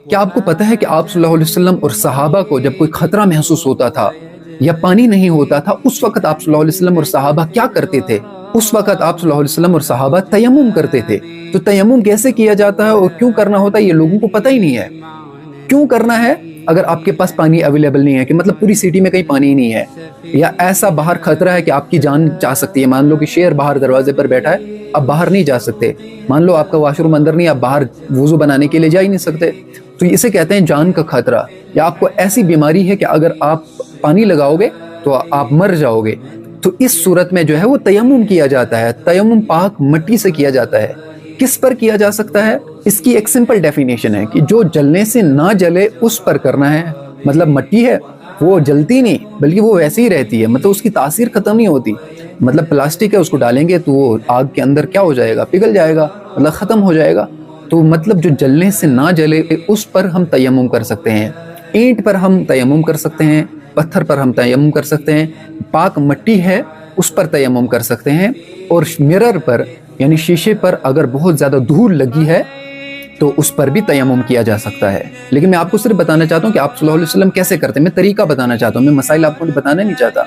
کیا آپ کو پتا ہے کہ آپ صلی اللہ علیہ وسلم اور صحابہ کو جب کوئی خطرہ محسوس ہوتا تھا یا پانی نہیں ہوتا تھا، اس وقت آپ صلی اللہ علیہ وسلم اور صحابہ کیا کرتے تھے؟ اس وقت آپ صلی اللہ علیہ وسلم اور صحابہ تیمم کرتے تھے۔ تو تیمم کیسے کیا جاتا ہے اور کیوں کرنا ہوتا ہے یہ لوگوں کو پتہ ہی نہیں ہے۔ کیوں کرنا ہے؟ اگر آپ کے پاس پانی اویلیبل نہیں ہے، کہ مطلب پوری سٹی میں کہیں پانی ہی نہیں ہے، یا ایسا باہر خطرہ ہے کہ آپ کی جان جا سکتی ہے، مان لو کہ شیر باہر دروازے پر بیٹھا ہے، آپ باہر نہیں جا سکتے، مان لو آپ کا واش روم اندر نہیں، آپ باہر وضو بنانے کے لیے جا ہی نہیں سکتے، تو اسے کہتے ہیں جان کا خطرہ۔ یا آپ کو ایسی بیماری ہے کہ اگر آپ پانی لگاؤ گے تو آپ مر جاؤ گے، تو اس صورت میں جو ہے وہ تیمم کیا جاتا ہے۔ تیمم پاک مٹی سے کیا جاتا ہے۔ کس پر کیا جا سکتا ہے؟ اس کی ایک سمپل ڈیفینیشن ہے کہ جو جلنے سے نہ جلے اس پر کرنا ہے۔ مطلب مٹی ہے وہ جلتی نہیں بلکہ وہ ویسے ہی رہتی ہے، مطلب اس کی تاثیر ختم نہیں ہوتی۔ مطلب پلاسٹک ہے، اس کو ڈالیں گے تو وہ آگ کے اندر کیا ہو جائے گا؟ پگھل جائے گا، مطلب ختم ہو جائے گا۔ تو مطلب جو جلنے سے نہ جلے اس پر ہم تیمم کر سکتے ہیں۔ اینٹ پر ہم تیمم کر سکتے ہیں، پتھر پر ہم تیمم کر سکتے ہیں، پاک مٹی ہے اس پر تیمم کر سکتے ہیں، اور مرر پر یعنی شیشے پر اگر بہت زیادہ دھول لگی ہے تو اس پر بھی تیمم کیا جا سکتا ہے۔ لیکن میں آپ کو صرف بتانا چاہتا ہوں کہ آپ صلی اللہ علیہ وسلم کیسے کرتے ہیں، میں طریقہ بتانا چاہتا ہوں، میں مسائل آپ کو بتانا نہیں چاہتا۔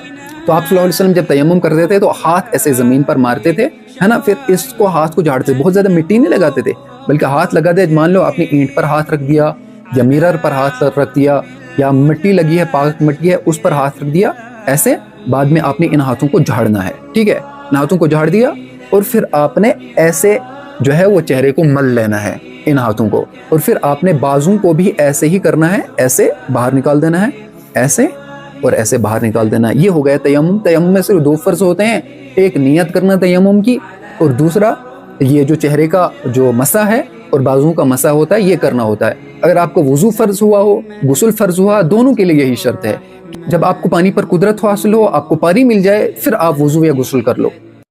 تو آپ صلی اللہ علیہ وسلم جب تیمم کرتے تھے تو ہاتھ ایسے زمین پر مارتے تھے، ہے نا، پھر اس کو ہاتھ کو جھاڑتے تھے، بہت زیادہ مٹی نہیں لگاتے تھے بلکہ ہاتھ لگاتے، مان لو آپ نے اینٹ پر ہاتھ رکھ دیا یا مرر پر ہاتھ رکھ دیا، یا مٹی لگی ہے، پاک مٹی ہے، اس پر ہاتھ رکھ دیا، ایسے بعد میں آپ نے ان ہاتھوں کو جھاڑنا ہے، ٹھیک ہے، ان ہاتھوں کو جھاڑ دیا، اور پھر آپ نے ایسے جو ہے وہ چہرے کو مل لینا ہے ان ہاتھوں کو، اور پھر آپ نے بازوں کو بھی ایسے ہی کرنا ہے، ایسے باہر نکال دینا ہے، ایسے اور ایسے باہر نکال دینا ہے۔ یہ ہو گیا تیمم۔ تیمم میں صرف دو فرض ہوتے ہیں، ایک نیت کرنا تیمم کی، اور دوسرا یہ جو چہرے کا جو مسح ہے اور بازوں کا مسح ہوتا ہے یہ کرنا ہوتا ہے۔ اگر آپ کو وضو فرض ہوا ہو، غسل فرض ہوا، دونوں کے لیے یہی شرط ہے۔ جب آپ کو پانی پر قدرت حاصل ہو، آپ کو پانی مل جائے، پھر آپ وضو یا غسل کر لو۔